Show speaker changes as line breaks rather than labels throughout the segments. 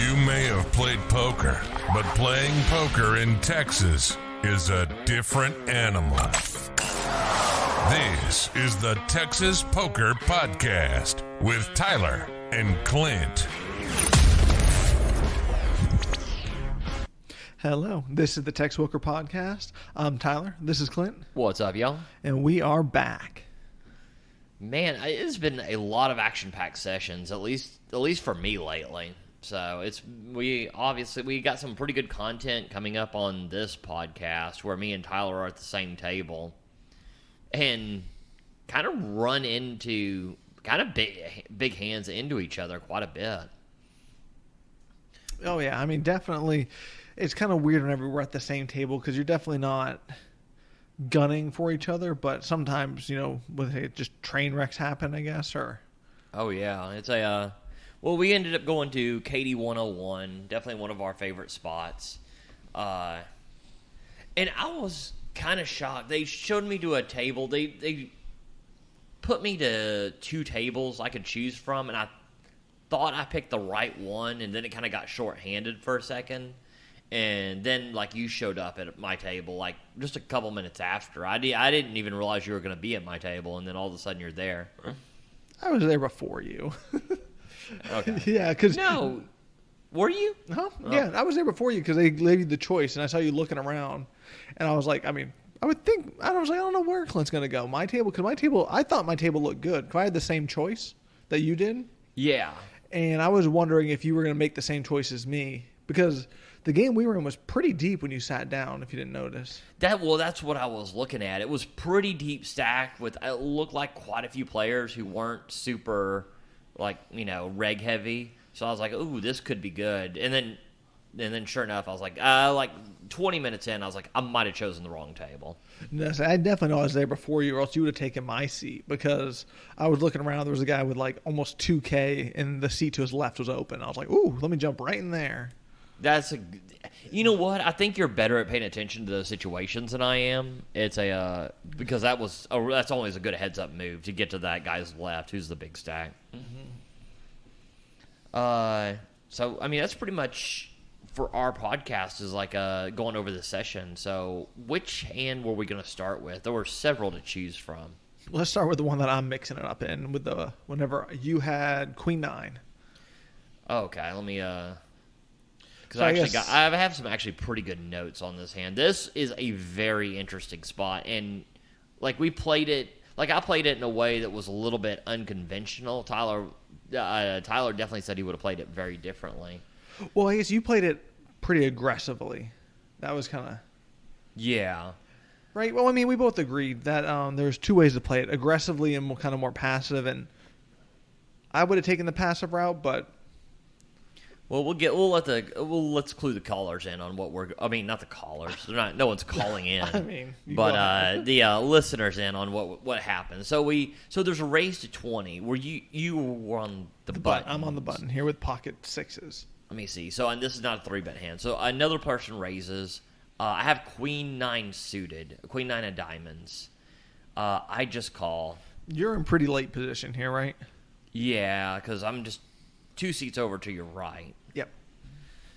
You may have played poker, but playing poker in Texas is a different animal. This is the Texas Poker Podcast with Tyler and Clint.
Hello, this is the Texas Poker Podcast. I'm Tyler. This is Clint.
What's up, y'all?
And we are back.
Man, it's been a lot of action-packed sessions, at least for me lately. So we got some pretty good content coming up on this podcast where me and Tyler are at the same table and kind of run into big hands into each other quite a bit.
Oh yeah, I mean definitely. It's kind of weird whenever we're at the same table because you're definitely not gunning for each other, but sometimes, with just train wrecks happen, I guess, or...
Oh, yeah. It's we ended up going to KD 101, definitely one of our favorite spots. And I was kind of shocked. They showed me to a table. They put me to two tables I could choose from, and I thought I picked the right one, and then it kind of got short-handed for a second. And then, you showed up at my table, just a couple minutes after. I didn't even realize you were going to be at my table, and then all of a sudden you're there.
I was there before you.
Okay.
Yeah, because...
No. Were you?
Huh? Oh. Yeah, I was there before you because they gave you the choice, and I saw you looking around. And I was like, I was like, I don't know where Clint's going to go. My table, because I thought my table looked good. Because I had the same choice that you did. Yeah. And I was wondering if you were going to make the same choice as me. Because... the game we were in was pretty deep when you sat down, if you didn't notice.
That's what I was looking at. It was pretty deep stacked with, it looked like quite a few players who weren't super, reg heavy. So I was like, ooh, this could be good. And then sure enough, I was like 20 minutes in, I was like, I might have chosen the wrong table.
No, so I definitely know I was there before you, or else you would have taken my seat, because I was looking around. There was a guy with almost 2K, and the seat to his left was open. I was like, ooh, let me jump right in there.
You know what? I think you're better at paying attention to those situations than I am. It's because that's always a good heads up move to get to that guy's left, who's the big stack. Mm-hmm. So that's pretty much for our podcast is going over the session. So which hand were we going to start with? There were several to choose from.
Let's start with the one that I'm mixing it up in with whenever you had Queen 9.
Okay, let me Because I have some actually pretty good notes on this hand. This is a very interesting spot, and we played it. I played it in a way that was a little bit unconventional. Tyler definitely said he would have played it very differently.
Well, I guess you played it pretty aggressively. That was kind of...
yeah.
Right. Well, we both agreed that there's two ways to play it: aggressively and kind of more passive. And I would have taken the passive route, but.
Well, let's clue the callers in on what not the callers. No one's calling in. But the listeners in on what happened. So there's a raise to 20 where you were on the button.
I'm on the button here with pocket sixes.
Let me see. So this is not a 3-bet hand. So another person raises. I have Queen 9 suited, Queen 9 of diamonds. I just call. You're
in pretty late position here, right?
Yeah, because I'm just 2 seats over to your right.
Yep.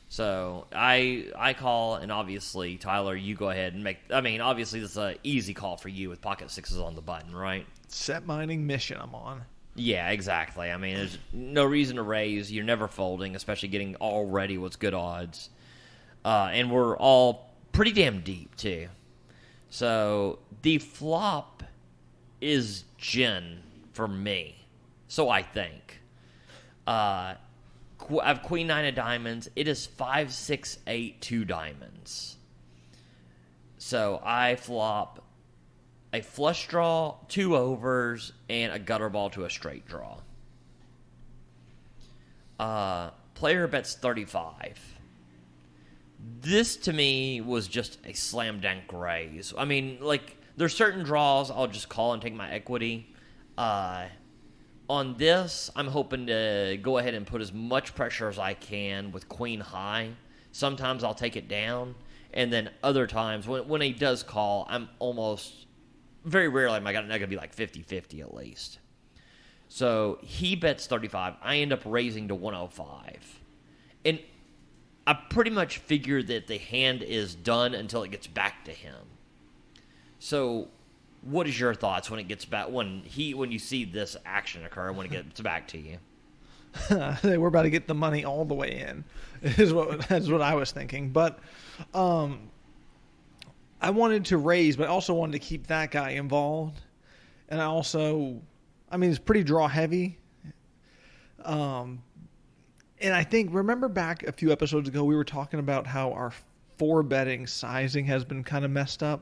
So I call, and obviously, Tyler, you go ahead and make... obviously, this is an easy call for you with pocket sixes on the button, right?
Set mining mission I'm on.
Yeah, exactly. There's no reason to raise. You're never folding, especially getting already what's good odds. And we're all pretty damn deep, too. So the flop is gin for me. So I think. I have Queen 9 of diamonds. It is 5, 6, 8, 2 diamonds. So I flop a flush draw, 2 overs, and a gutter ball to a straight draw. Player bets 35. This, to me, was just a slam dunk raise. There's certain draws I'll just call and take my equity. On this, I'm hoping to go ahead and put as much pressure as I can with queen high. Sometimes I'll take it down, and then other times, when he does call, I'm almost, very rarely am I going to be 50-50 at least. So he bets 35. I end up raising to 105. And I pretty much figure that the hand is done until it gets back to him. So, what is your thoughts when it gets back when you see this action occur when it gets back to you?
We're about to get the money all the way in. Is what I was thinking. But I wanted to raise, but I also wanted to keep that guy involved. And it's pretty draw heavy. And I think, remember back a few episodes ago, we were talking about how our 4-betting sizing has been kind of messed up.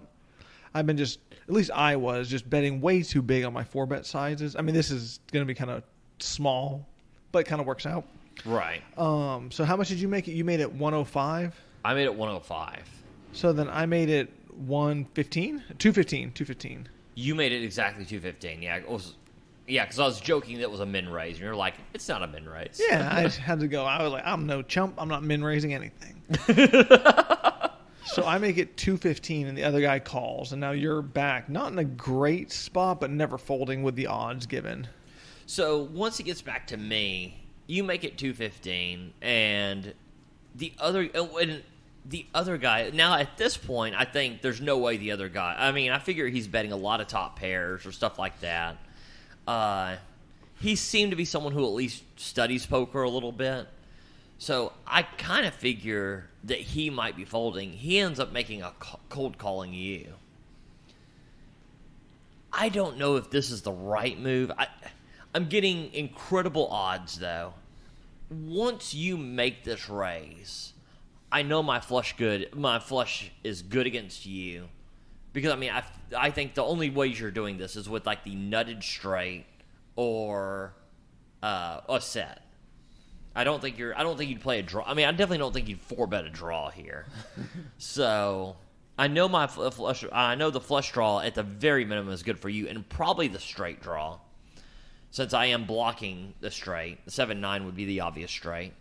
I've been at least I was just betting way too big on my 4-bet sizes. I mean, this is going to be kind of small, but it kind of works out.
Right.
So how much did you make it? You made it 105?
I made it 105.
So then I made it 115? 215.
You made it exactly 215. Yeah. Because I was joking that it was a min raise, and you're like, it's not a min raise.
Yeah, I had to go. I was like, I'm no chump. I'm not min raising anything. So I make it 215, and the other guy calls, and now you're back. Not in a great spot, but never folding with the odds given.
So once it gets back to me, you make it 215, and the other guy. Now at this point, I think there's no way the other guy. I mean, I figure he's betting a lot of top pairs or stuff like that. He seemed to be someone who at least studies poker a little bit. So I kind of figure that he might be folding. He ends up making a cold calling you. I don't know if this is the right move. I'm getting incredible odds, though. Once you make this raise, I know my flush is good against you. Because, I mean, I think the only ways you're doing this is with, like, the nutted straight or a set. I don't think you'd play a draw. I mean, I definitely don't think you'd 4-bet a draw here. So I know my flush. I know the flush draw at the very minimum is good for you, and probably the straight draw, since I am blocking the straight. The 7-9 would be the obvious straight.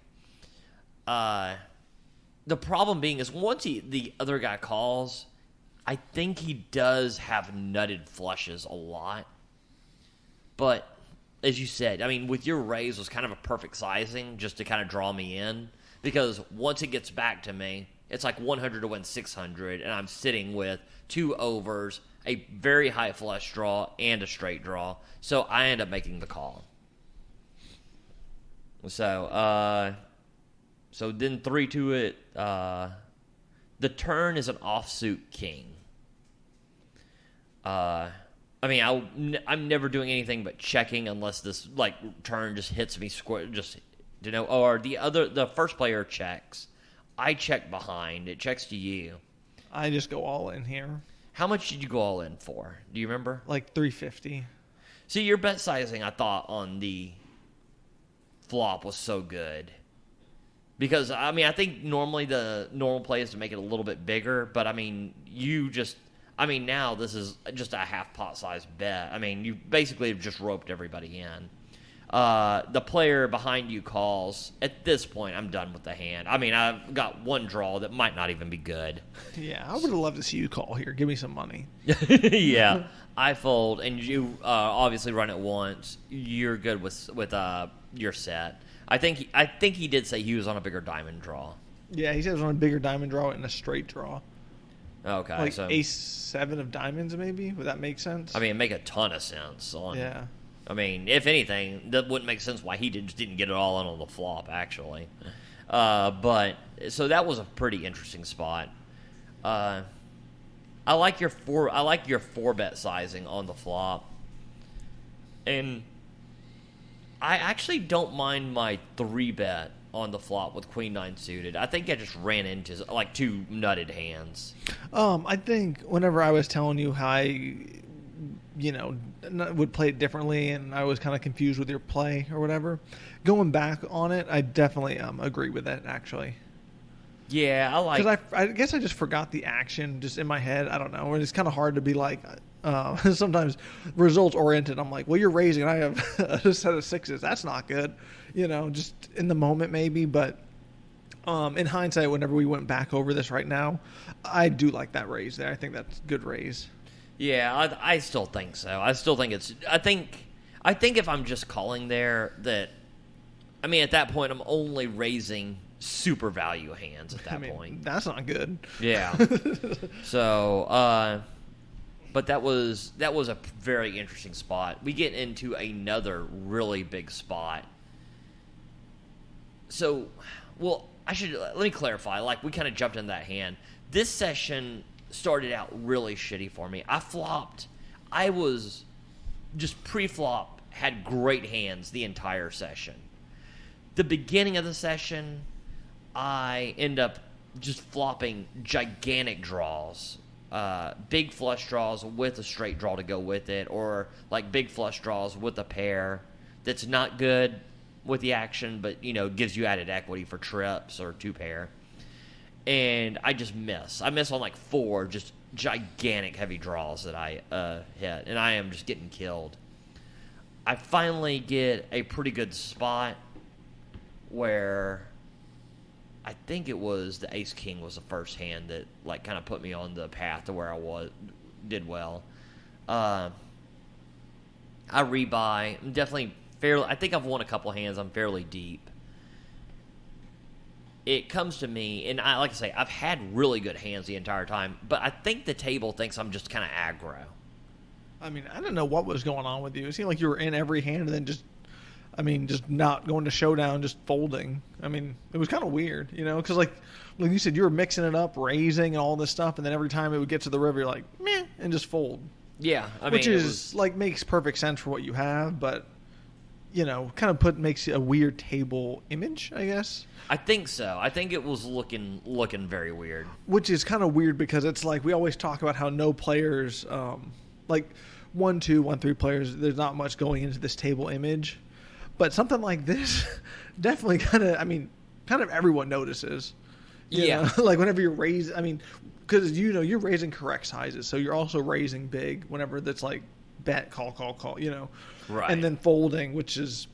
The problem being is once the other guy calls, I think he does have nutted flushes a lot, but. As you said, I mean, with your raise was kind of a perfect sizing just to kind of draw me in. Because once it gets back to me, it's like 100 to win 600, and I'm sitting with 2 overs, a very high flush draw, and a straight draw. So I end up making the call. So then 3 to it. The turn is an offsuit king. I mean, I'm never doing anything but checking unless this turn just hits me square. Or the first player checks. I check behind. It checks to you.
I just go all in here.
How much did you go all in for? Do you remember?
Like 350.
See, your bet sizing, I thought, on the flop was so good. Because, I mean, I think normally the normal play is to make it a little bit bigger. But, I mean, now this is just a half pot size bet. I mean, you basically have just roped everybody in. The player behind you calls. At this point, I'm done with the hand. I mean, I've got one draw that might not even be good.
Yeah, I would have loved to see you call here. Give me some money.
Yeah, I fold, and you obviously run it once. You're good with your set. I think he did say he was on a bigger diamond draw.
Yeah, he said it was on a bigger diamond draw and a straight draw.
Okay,
like
so
ace-7 of diamonds, maybe? Would that make sense?
I mean, it'd make a ton of sense.
Yeah.
I mean, if anything, that wouldn't make sense why he just didn't get it all in on the flop, actually. But so that was a pretty interesting spot. I like your 4-bet sizing on the flop, and I actually don't mind my 3-bet on the flop with Queen 9 suited. I think I just ran into 2 nutted hands.
I think whenever I was telling you how I, would play it differently, and I was kind of confused with your play or whatever, going back on it, I definitely agree with that, actually.
Yeah, I like...
Because I guess I just forgot the action just in my head. I don't know. It's kind of hard to be sometimes results-oriented. I'm like, well, you're raising, and I have a set of 6s. That's not good. Just in the moment maybe. But in hindsight, whenever we went back over this right now, I do like that raise there. I think that's a good raise.
Yeah, I still think so. I still think it's... I think if I'm just calling there that... I mean, at that point, I'm only raising super value hands at that point.
That's not good.
Yeah. So, but that was a very interesting spot. We get into another really big spot. So, well, let me clarify. Like, we kind of jumped in that hand. This session started out really shitty for me. I was just pre-flop, had great hands the entire session. The beginning of the session, I end up just flopping gigantic draws. Big flush draws with a straight draw to go with it, or like big flush draws with a pair that's not good with the action, but gives you added equity for trips or two pair. And I just miss. I miss on like 4 just gigantic heavy draws that I hit, and I am just getting killed. I finally get a pretty good spot where I think it was the Ace King was the first hand that like kind of put me on the path to where I did well. I rebuy. I'm definitely fairly. I think I've won a couple hands. I'm fairly deep. It comes to me, and like I say, I've had really good hands the entire time, but I think the table thinks I'm just kind of aggro.
I mean, I don't know what was going on with you. It seemed like you were in every hand and then just not going to showdown, just folding. I mean, it was kind of weird, because like you said, you were mixing it up, raising and all this stuff, and then every time it would get to the river, you're like, meh, and just fold.
Yeah,
which is like makes perfect sense for what you have, but kind of makes a weird table image, I guess.
I think so. I think it was looking very weird.
Which is kind of weird because it's like we always talk about how no players, like 1, 2, 1, 3 players, there's not much going into this table image. But something like this, definitely kind of everyone notices.
Yeah.
Like whenever you're raising, because you're raising correct sizes, so you're also raising big whenever that's like bet, call,
Right.
And then folding, which is,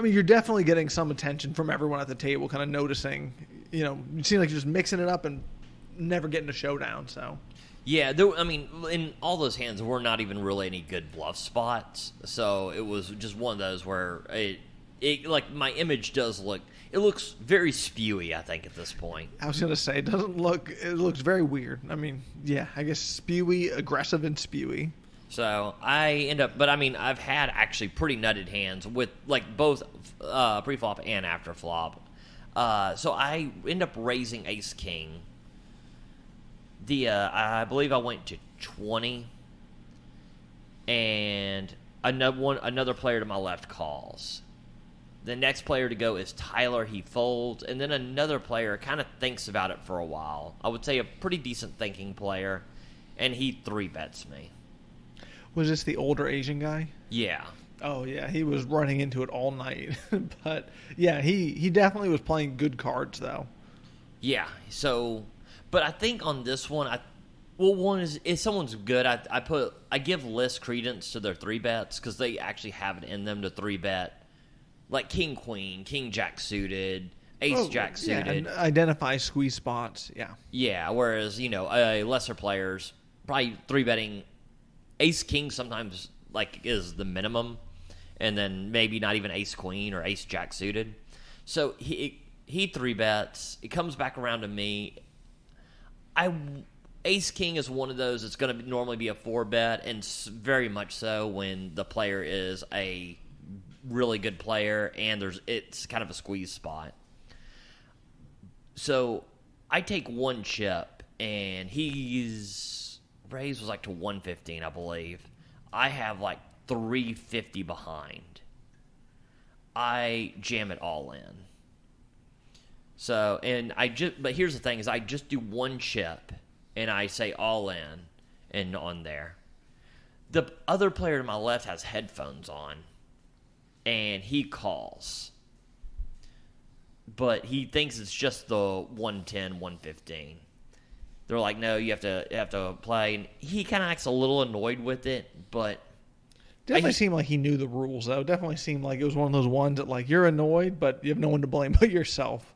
you're definitely getting some attention from everyone at the table, kind of noticing, you seem like you're just mixing it up and never getting a showdown, so.
Yeah, in all those hands, we're not even really any good bluff spots. So it was just one of those where it like my image it looks very spewy, I think, at this point.
I was going to say, it looks very weird. Yeah, I guess spewy, aggressive, and spewy.
So I end up, but I've had actually pretty nutted hands with like both pre-flop and after flop. So I end up raising Ace King. I believe I went to 20, and another player to my left calls. The next player to go is Tyler. He folds, and then another player kind of thinks about it for a while. I would say a pretty decent thinking player, and he 3-bets me.
Was this the older Asian guy?
Yeah.
Oh, yeah, he was running into it all night. But, yeah, he definitely was playing good cards, though.
Yeah, so... But I think on this one, one is if someone's good, I give less credence to their 3-bets because they actually have it in them to 3-bet, like King Queen, King Jack suited, Ace Jack suited.
Yeah, and identify squeeze spots. Yeah.
Yeah. Whereas lesser players probably 3-betting Ace King sometimes like is the minimum, and then maybe not even Ace Queen or Ace Jack suited. So he 3-bets. It comes back around to me. Ace King is one of those that's going to normally be a 4-bet, and very much so when the player is a really good player and it's kind of a squeeze spot. So I take one chip, and his raise was like to 115, I believe. I have like 350 behind. I jam it all in. So, but here's the thing: is I just do one chip, and I say all in, and on there. The other player to my left has headphones on, and he calls, but he thinks it's just the 110, 115. They're like, no, you have to play, and he kind of acts a little annoyed with it, but.
Definitely seemed like he knew the rules, though. Definitely seemed like it was one of those ones that, like, you're annoyed, but you have no one to blame but yourself.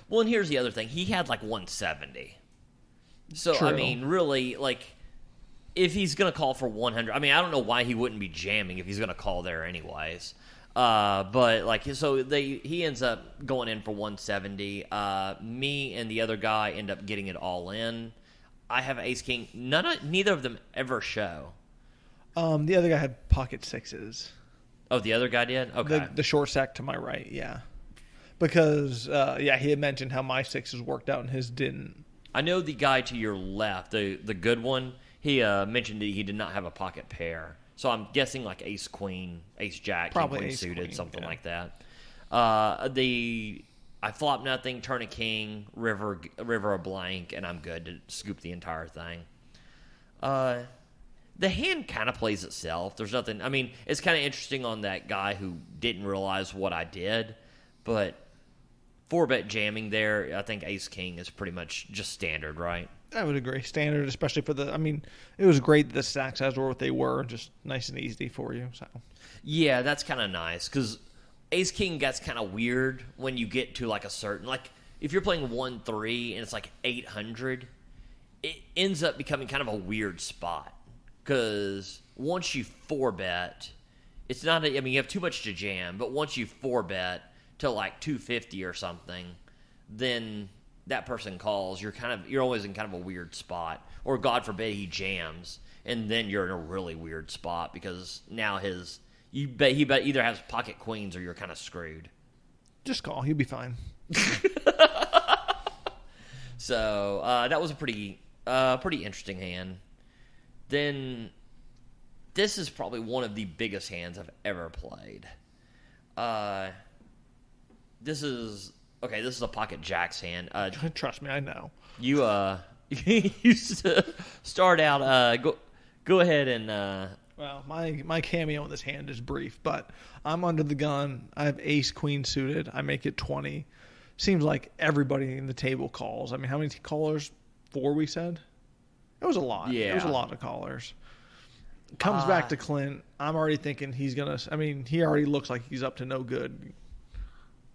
Well, and here's the other thing. He had like 170. So,
True.
Really, like, if he's going to call for 100, I don't know why he wouldn't be jamming if he's going to call there anyways. But like, so he ends up going in for 170. Me and the other guy end up getting it all in. I have ace king. Neither of them ever show.
The other guy had pocket sixes.
Oh, the other guy did? Okay.
The short stack to my right, yeah. Because, he had mentioned how my sixes worked out and his didn't.
I know the guy to your left, the good one, he mentioned that he did not have a pocket pair. So I'm guessing like ace queen, ace jack,
probably
king queen
ace
suited,
queen,
something
yeah.
like that. I flop nothing, turn a king, river a blank, and I'm good to scoop the entire thing. The hand kind of plays itself. There's nothing. I mean, it's kind of interesting on that guy who didn't realize what I did, but 4-bet jamming there, I think ace king is pretty much just standard, right?
I would agree. Standard, especially for it was great that the stack size were what they were, just nice and easy for you. So
Yeah, that's kind of nice because ace king gets kind of weird when you get to like a certain, like if you're playing 1-3 and it's like 800, it ends up becoming kind of a weird spot because once you 4-bet, it's not. You have too much to jam, but once you 4-bet to like 250 or something, then that person calls, you're always in kind of a weird spot. Or God forbid he jams, and then you're in a really weird spot because now he either has pocket queens or you're kind of screwed.
just call, you'll be fine.
So that was a pretty interesting hand. Then this is probably one of the biggest hands I've ever played. This is a pocket jacks hand.
Trust me, I know.
You used to start out. Go ahead and.
Well, my cameo in this hand is brief, but I'm under the gun. I have ace queen suited. I make it 20. Seems like everybody in the table calls. I mean, how many callers? 4, we said? It was a lot.
Yeah.
It was a lot of callers. Comes back to Clint. I'm already thinking he's going to... he already looks like he's up to no good.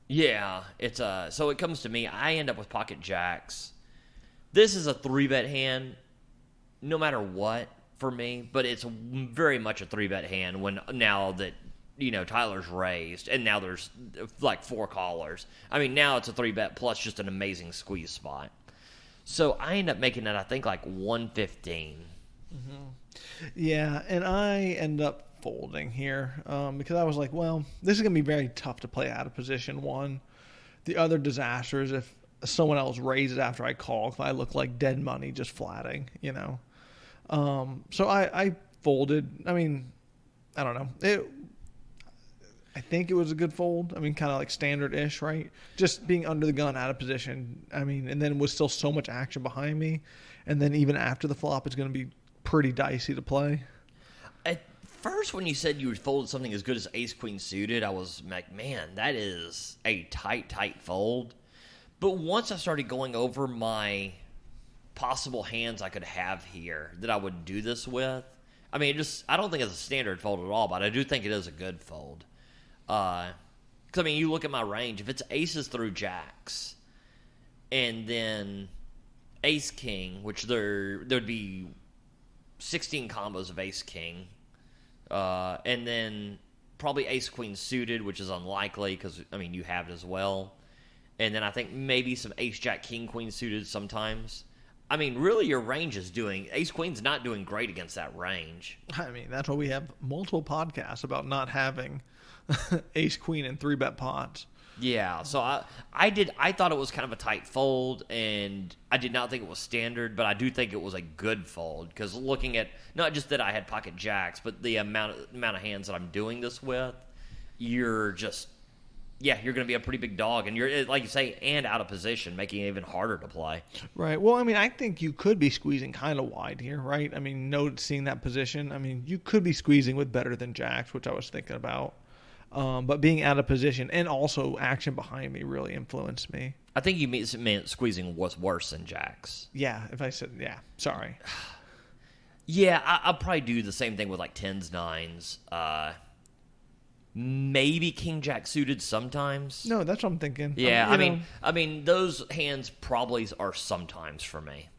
Yeah, it's so it comes to me. I end up with pocket jacks. This is a 3-bet hand, no matter what for me, but it's very much a 3-bet hand now that Tyler's raised and now there's like 4 callers. Now it's a 3-bet plus just an amazing squeeze spot. So I end up making it, I think, like 115.
Mm-hmm. Yeah, and I end up folding here because I was like, well, this is going to be very tough to play out of position one. The other disaster is if someone else raises after I call, if I look like dead money just flatting, So I folded. I don't know. I think it was a good fold. Kind of like standard-ish, right? Just being under the gun, out of position. And then with still so much action behind me. And then even after the flop, it's going to be pretty dicey to play.
At first, when you said you would fold something as good as ace-queen suited, I was like, man, that is a tight fold. But once I started going over my possible hands I could have here that I would do this with, I don't think it's a standard fold at all, but I do think it is a good fold. Because, you look at my range. If it's aces through jacks, and then ace-king, which there would be 16 combos of ace-king, and then probably ace-queen suited, which is unlikely because, you have it as well. And then I think maybe some ace-jack, king-queen suited sometimes. Really your range is ace-queen's not doing great against that range.
That's why we have multiple podcasts about not having ace-queen and 3-bet pots.
Yeah, so I thought it was kind of a tight fold, and I did not think it was standard, but I do think it was a good fold, because looking at, not just that I had pocket jacks, but the amount of hands that I'm doing this with, you're going to be a pretty big dog, and you're, like you say, and out of position, making it even harder to play.
Right. Well, I think you could be squeezing kind of wide here, right? Noticing that position, you could be squeezing with better than jacks, which I was thinking about. But being out of position and also action behind me really influenced me.
I think you meant squeezing was worse than jacks.
Yeah, if I said, yeah, sorry.
Yeah, I'll probably do the same thing with like 10s, 9s. Maybe king jack suited sometimes.
No, that's what I'm thinking.
Yeah, those hands probably are sometimes for me.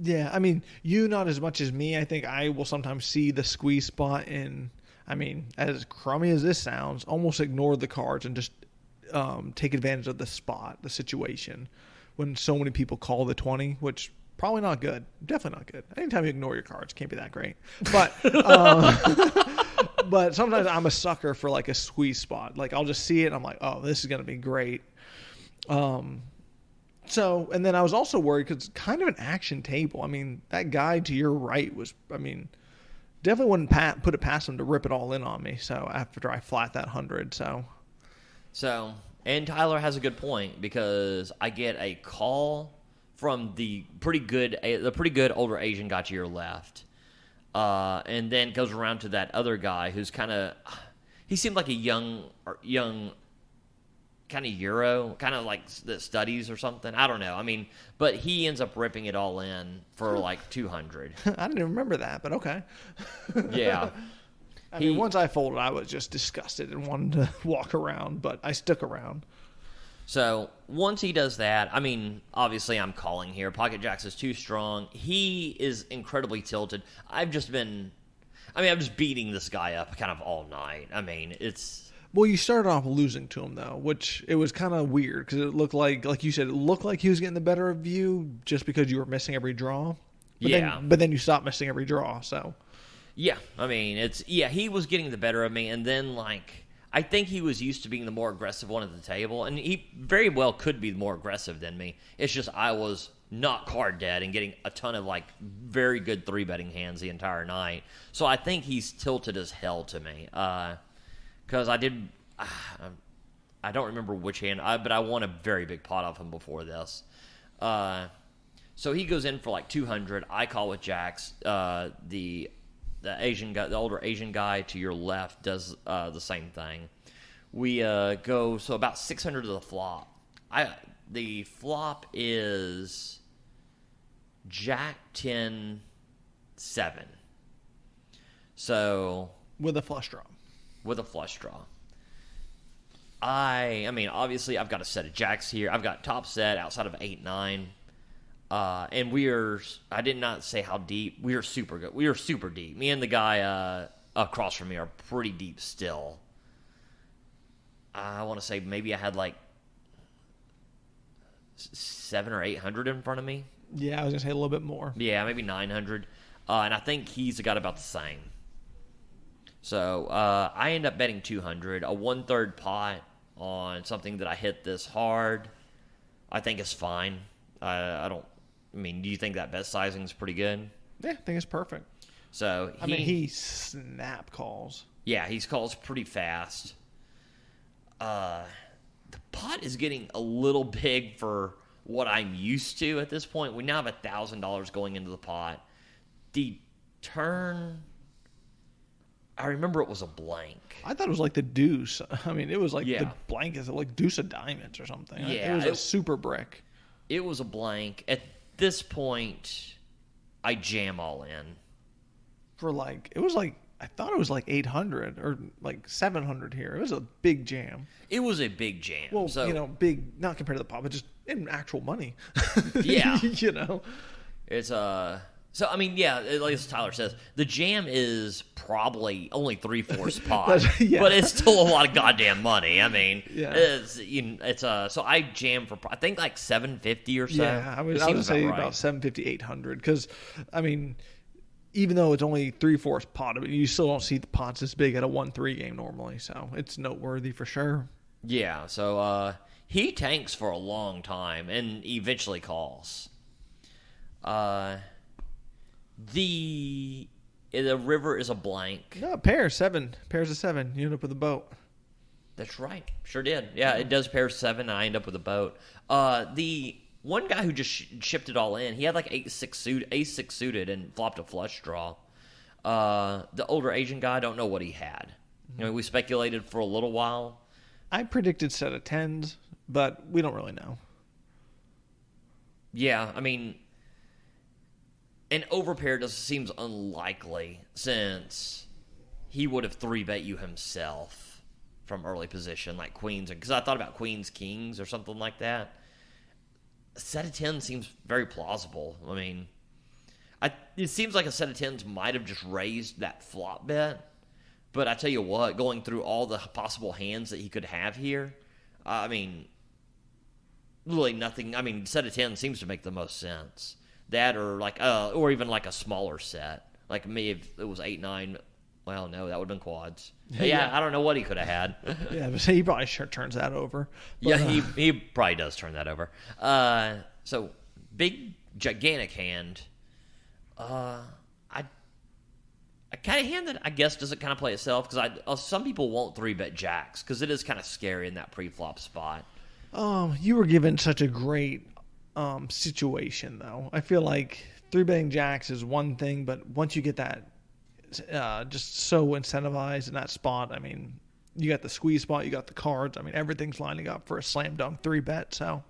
Yeah, you not as much as me. I think I will sometimes see the squeeze spot in, I mean, as crummy as this sounds, almost ignore the cards and just take advantage of the spot, the situation, when so many people call the 20, which probably not good. Definitely not good. Anytime you ignore your cards, can't be that great. But but sometimes I'm a sucker for like a squeeze spot. Like I'll just see it and I'm like, oh, this is going to be great. So, and then I was also worried because it's kind of an action table. I mean, that guy to your right was, I mean, definitely wouldn't put it past him to rip it all in on me. So after I flat that 100,
So, and Tyler has a good point because I get a call from the pretty good older Asian guy to your left, and then goes around to that other guy who's he seemed like a young kind of Euro, kind of like that studies or something. I don't know. I mean, but he ends up ripping it all in for like 200.
I didn't even remember that, but okay.
Yeah.
I mean, once I folded, I was just disgusted and wanted to walk around, but I stuck around.
So once he does that, I mean, obviously I'm calling here. Pocket Jacks is too strong. He is incredibly tilted. I'm just beating this guy up kind of all night. I mean, it's...
Well, you started off losing to him, though, which it was kind of weird because it looked like you said, it looked like he was getting the better of you just because you were missing every draw. But then you stopped missing every draw, so...
Yeah, I mean, he was getting the better of me, and then, I think he was used to being the more aggressive one at the table, and he very well could be more aggressive than me. It's just I was not card dead and getting a ton of, very good 3-betting hands the entire night. So I think he's tilted as hell to me. Because I don't remember which hand, but I won a very big pot off him before this. So he goes in for 200. I call with jacks. The Asian guy, the older Asian guy to your left, does the same thing. We go so about 600 to the flop. The flop is Jack 10 7. So
with a flush draw.
With a flush draw. I mean, obviously, I've got a set of jacks here. I've got top set outside of 8-9. And I did not say how deep. We are super good. We are super deep. Me and the guy across from me are pretty deep still. I want to say maybe I had 700 or 800 in front of me.
Yeah, I was going to say a little bit more.
Yeah, maybe 900. And I think he's got about the same. So I end up betting 200, a 1/3 pot on something that I hit this hard. I think is fine. Do you think that bet sizing is pretty good?
Yeah, I think it's perfect.
So
he snap calls.
Yeah, he calls pretty fast. The pot is getting a little big for what I'm used to at this point. We now have $1,000 going into the pot. The turn... I remember it was a blank.
I thought it was like the deuce. I mean, it was like
the
blank is like deuce of diamonds or something.
Yeah,
it was a super brick.
It was a blank. At this point, I jam all in.
I thought it was 800 or 700 here. It was a big jam.
It was a big jam.
Well, big, not compared to the pot, but just in actual money.
Yeah.
It's
So, like as Tyler says, the jam is probably only 3/4 pot, but it's still a lot of goddamn money. I mean, so I jam for, I think, 750 or so.
Yeah, I would say about 750, 800, because, even though it's only 3/4 pot, you still don't see the pots this big at a 1-3 game normally, so it's noteworthy for sure.
Yeah, so he tanks for a long time and eventually calls. The river is a blank.
No, pairs of 7. You end up with a boat.
That's right. Sure did. Yeah, it does pair 7, and I end up with a boat. The one guy who just shipped it all in, he had ace-6 suited and flopped a flush draw. The older Asian guy, I don't know what he had. We speculated for a little while.
I predicted set of 10s, but we don't really know.
Yeah, an overpair seems unlikely since he would have 3-bet you himself from early position, like queens. Because I thought about queens, kings, or something like that. A set of 10 seems very plausible. It seems like a set of 10s might have just raised that flop bet. But I tell you what, going through all the possible hands that he could have here, I mean, really nothing. I mean, set of 10 seems to make the most sense. That or even like a smaller set. Like me, if it was 8, 9. Well, no, that would have been quads. Yeah, I don't know what he could have had.
Yeah, but he probably sure turns that over. But,
yeah, he probably does turn that over. So big, gigantic hand. A kind of hand that I guess doesn't kind of play itself because some people won't 3-bet jacks because it is kind of scary in that pre-flop spot.
You were given such a great situation, though. I feel like 3-betting jacks is one thing, but once you get that just so incentivized in that spot, I mean, you got the squeeze spot, you got the cards. I mean, everything's lining up for a slam dunk 3-bet. So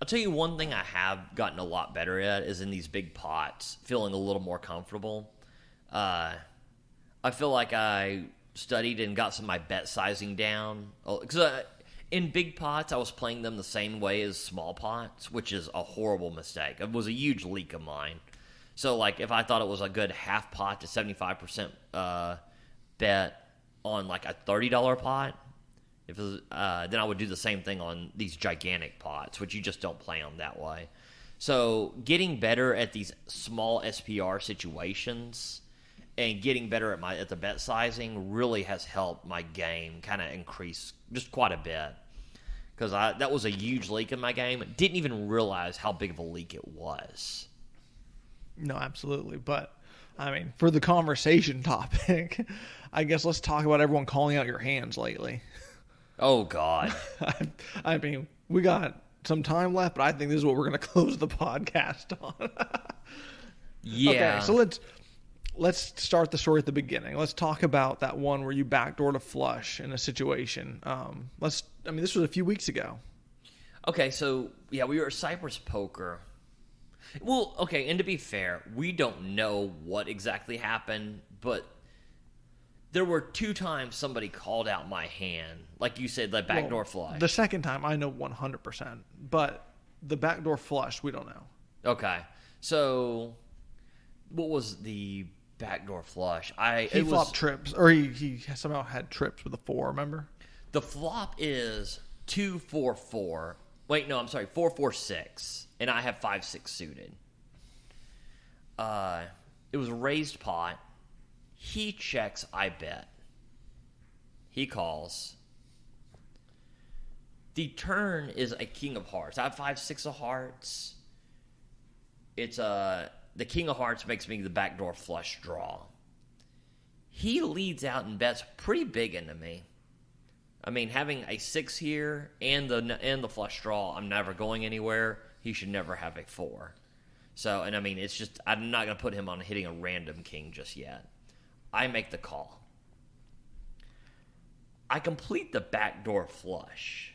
I'll tell you one thing I have gotten a lot better at is in these big pots, feeling a little more comfortable. I feel like I studied and got some of my bet sizing down. Because in big pots, I was playing them the same way as small pots, which is a horrible mistake. It was a huge leak of mine. So, like, if I thought it was a good half pot to 75% bet on, like, a $30 pot, then I would do the same thing on these gigantic pots, which you just don't play them that way. So, getting better at these small SPR situations and getting better at the bet sizing really has helped my game kind of increase just quite a bit. Because that was a huge leak in my game. Didn't even realize how big of a leak it was.
No, absolutely. But, I mean, for the conversation topic, I guess let's talk about everyone calling out your hands lately.
Oh, God.
I mean, we got some time left, but I think this is what we're going to close the podcast on.
Yeah.
Okay, so let's start the story at the beginning. Let's talk about that one where you backdoored a flush in a situation. This was a few weeks ago.
Okay, so, yeah, we were at Cypress Poker. Well, okay, and to be fair, we don't know what exactly happened, but there were 2 times somebody called out my hand. Like you said, the backdoor flush.
The second time, I know 100%. But the backdoor flush, we don't know.
Okay. So, what was the backdoor flush?
He flopped trips, or he somehow had trips with a 4, remember?
The flop is 2-4-4. Wait, no, I'm sorry, 4-4-6. And I have 5-6 suited. It was a raised pot. He checks, I bet. He calls. The turn is a king of hearts. I have 5-6 of hearts. It's the king of hearts makes me the backdoor flush draw. He leads out and bets pretty big into me. I mean, having a 6 here and the flush draw, I'm never going anywhere. He should never have a 4. So, and I mean, it's just, I'm not going to put him on hitting a random king just yet. I make the call. I complete the backdoor flush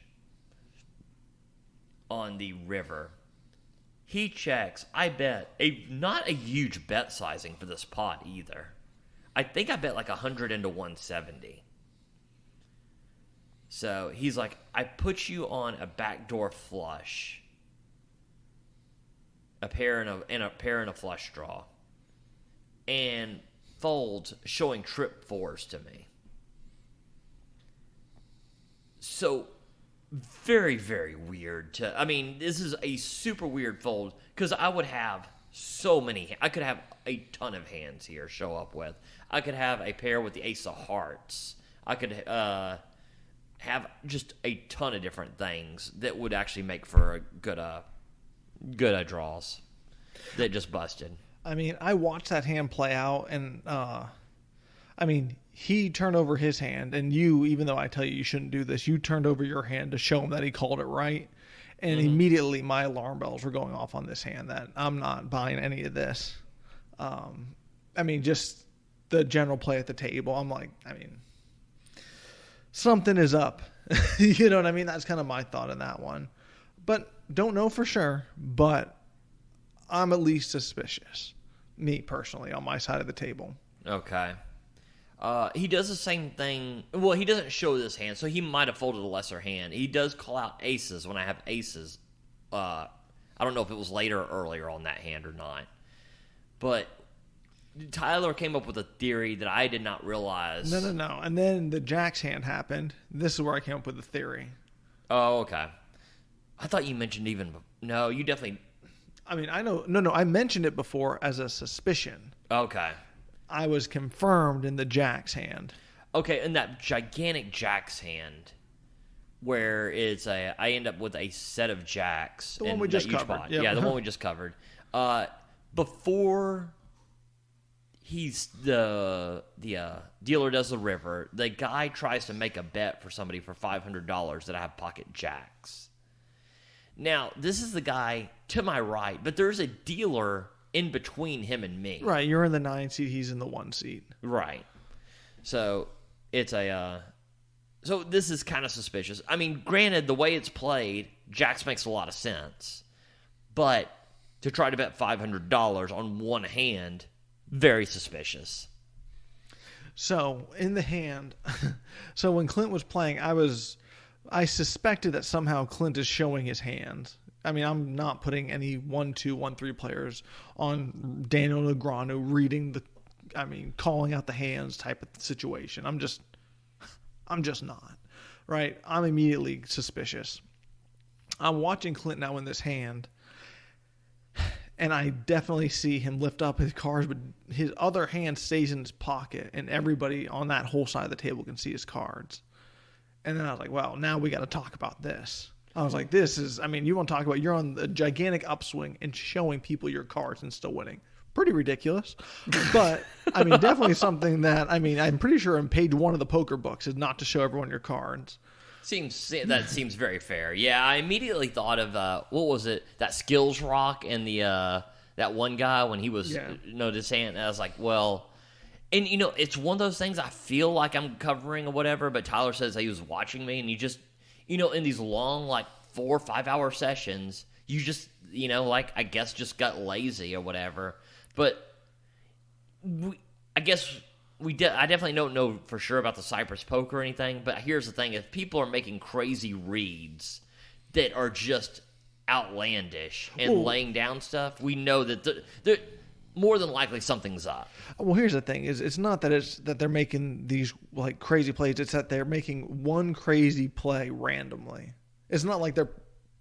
on the river. He checks. I bet. Not a huge bet sizing for this pot either. I think I bet like 100 into 170. So he's like, I put you on a backdoor flush. A pair and a flush draw. And folds showing trip 4s to me. So very, very weird this is a super weird fold because I would have so many. I could have a ton of hands here show up with. I could have a pair with the ace of hearts. I could have just a ton of different things that would actually make for a good draws that just busted.
I mean, I watched that hand play out, and he turned over his hand, and you, even though I tell you shouldn't do this, you turned over your hand to show him that he called it right, and immediately my alarm bells were going off on this hand that I'm not buying any of this. Just the general play at the table, I'm like, something is up. You know what I mean? That's kind of my thought in that one. But don't know for sure, but I'm at least suspicious. Me personally, on my side of the table.
Okay. He does the same thing. Well, he doesn't show this hand, so he might have folded a lesser hand. He does call out aces when I have aces. I don't know if it was later or earlier on that hand or not. But Tyler came up with a theory that I did not realize.
No. And then the Jack's hand happened. This is where I came up with the theory.
Oh, okay. I thought you mentioned No, you definitely...
I mean, I know... No, I mentioned it before as a suspicion.
Okay.
I was confirmed in the Jack's hand.
Okay, in that gigantic Jack's hand, where I end up with a set of Jacks.
The one we just covered.
Pot.
Yep.
Yeah, the one we just covered. Before the dealer does the river, the guy tries to make a bet for somebody for $500 that I have pocket Jacks. Now, this is the guy to my right, but there's a dealer in between him and me.
Right, you're in the 9 seat, he's in the 1 seat.
Right. So it's so this is kind of suspicious. I mean, granted, the way it's played, Jacks makes a lot of sense. But to try to bet $500 on one hand, very suspicious.
So, in the hand, so when Clint was playing, I suspected that somehow Clint is showing his hand. I mean, I'm not putting any 1-2, 1-3 players on Daniel Negreanu reading calling out the hands type of situation. I'm just not, right? I'm immediately suspicious. I'm watching Clint now in this hand, and I definitely see him lift up his cards, but his other hand stays in his pocket, and everybody on that whole side of the table can see his cards. And then I was like, well, now we got to talk about this. I was like, you want to talk about, you're on the gigantic upswing and showing people your cards and still winning. Pretty ridiculous. But, definitely something that, I'm pretty sure in page 1 of the poker books is not to show everyone your cards.
That seems very fair. Yeah, I immediately thought of, what was it, that Skills Rock and that one guy when he was, this hand. And I was like, well... And, it's one of those things I feel like I'm covering or whatever, but Tyler says that he was watching me, and you just, in these long, 4 or 5 hour sessions, you just, I guess just got lazy or whatever. But I definitely don't know for sure about the Cypress poker or anything, but here's the thing. If people are making crazy reads that are just outlandish and laying down stuff, we know that more than likely something's up.
Well, here's the thing: it's not that they're making these crazy plays. It's that they're making one crazy play randomly. It's not like they're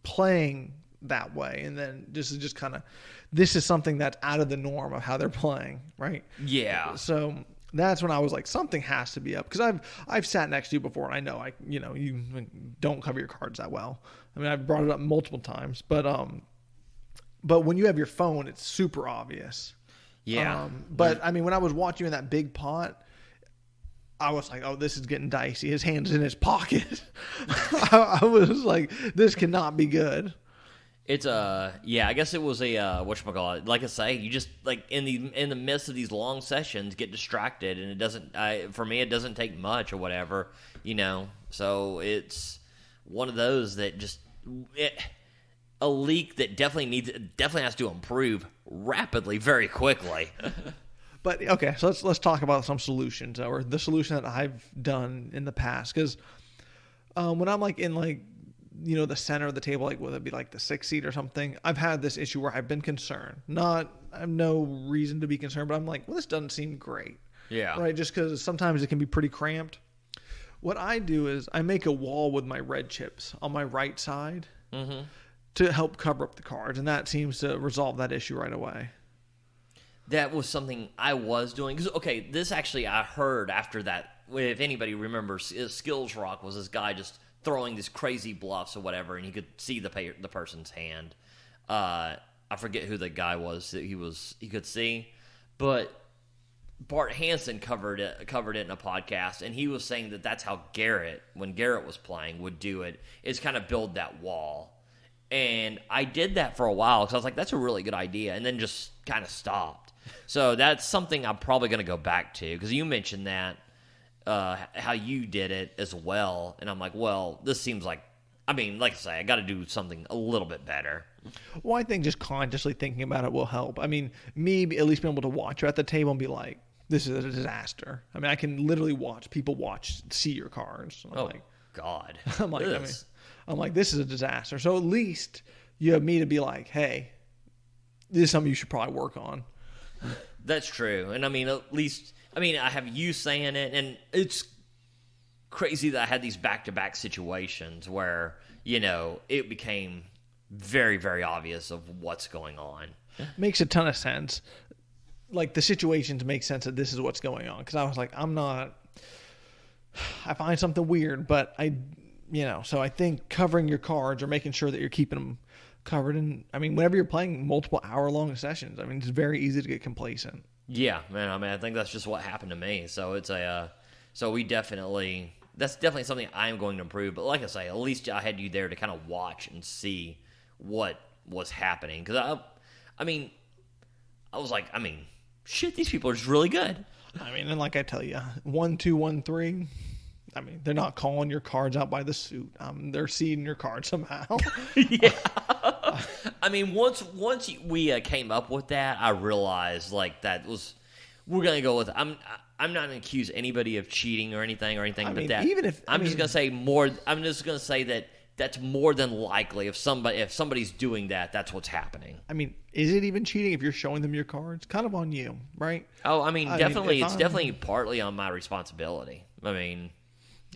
playing that way, and then this is something that's out of the norm of how they're playing, right?
Yeah.
So that's when I was like, something has to be up, because I've sat next to you before, and I know you don't cover your cards that well. I've brought it up multiple times, but when you have your phone, it's super obvious.
Yeah.
But when I was watching you in that big pot, I was like, oh, this is getting dicey. His hand's in his pocket. I was like, this cannot be good.
It's I guess it was whatchamacallit. Like I say, you just in the midst of these long sessions get distracted, and it doesn't. For me, it doesn't take much or whatever, So it's one of those that just a leak that definitely has to improve rapidly, very quickly.
But okay, so let's talk about some solutions, or the solution that I've done in the past, because when I'm in the center of the table, whether it be the 6th seat or something, I've had this issue where I've been concerned. I have no reason to be concerned, but I'm like, well, this doesn't seem great.
Yeah.
Right, just because sometimes it can be pretty cramped. What I do is I make a wall with my red chips on my right side to help cover up the cards, and that seems to resolve that issue right away.
That was something I was doing. Because, this actually I heard after that, if anybody remembers, Skills Rock was this guy just throwing these crazy bluffs or whatever, and he could see the person's hand. I forget who the guy was that he could see, but Bart Hansen covered it in a podcast, and he was saying that that's how Garrett, when Garrett was playing, would do it, is kind of build that wall. And I did that for a while because I was like, that's a really good idea, and then just kind of stopped. So that's something I'm probably going to go back to, because you mentioned that, how you did it as well, and I'm like, well, this seems like, like I say, I got to do something a little bit better.
Well, I think just consciously thinking about it will help. Me at least being able to watch you at the table and be like, this is a disaster. I can literally watch people see your cards.
God.
I'm like, this is a disaster. So at least you have me to be like, hey, this is something you should probably work on.
That's true. And I mean, at least, I have you saying it, and it's crazy that I had these back-to-back situations where, it became very, very obvious of what's going on.
Makes a ton of sense. Like, the situations make sense that this is what's going on. Because I was like, I find something weird, but so I think covering your cards or making sure that you're keeping them covered. And whenever you're playing multiple hour-long sessions, it's very easy to get complacent.
Yeah, man. I think that's just what happened to me. So it's that's definitely something I am going to improve. But like I say, at least I had you there to kind of watch and see what was happening. Because I was like, shit, these people are just really good.
And like I tell you, 1, 2, 1, 3. They're not calling your cards out by the suit. They're seeding your cards somehow.
Yeah. Once we came up with that, I realized we're gonna go with. I'm not gonna accuse anybody of cheating or anything but that.
Even if
I'm just gonna say more. I'm just gonna say that that's more than likely. If somebody's doing that, that's what's happening.
Is it even cheating if you're showing them your cards? Kind of on you, right?
Oh, definitely. It's definitely partly on my responsibility.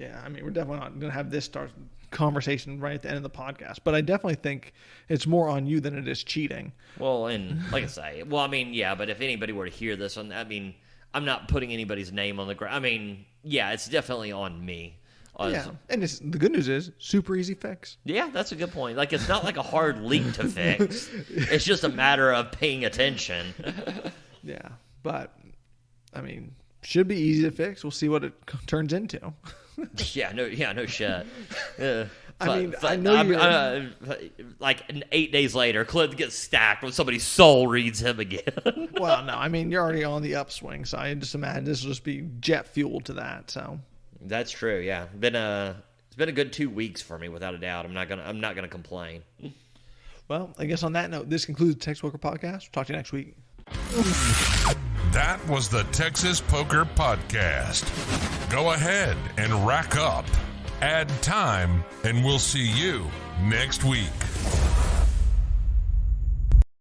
Yeah, we're definitely not going to have this start conversation right at the end of the podcast. But I definitely think it's more on you than it is cheating.
Well, and like I say, yeah, but if anybody were to hear this, I'm not putting anybody's name on the ground. Yeah, it's definitely on me.
Yeah, and the good news is, super easy fix.
Yeah, that's a good point. It's not like a hard leak to fix. It's just a matter of paying attention.
Yeah, but, should be easy to fix. We'll see what it turns into.
No shit.
I know
like 8 days later, Clint gets stacked when somebody's soul reads him again.
Well, no, you're already on the upswing, so I just imagine this will just be jet fuel to that. So
that's true. Yeah, it's been a good 2 weeks for me, without a doubt. I'm not gonna complain.
Well, I guess on that note, this concludes the Texas Poker Podcast. Talk to you next week.
That was the Texas Poker Podcast. Go ahead and rack up, add time, and we'll see you next week.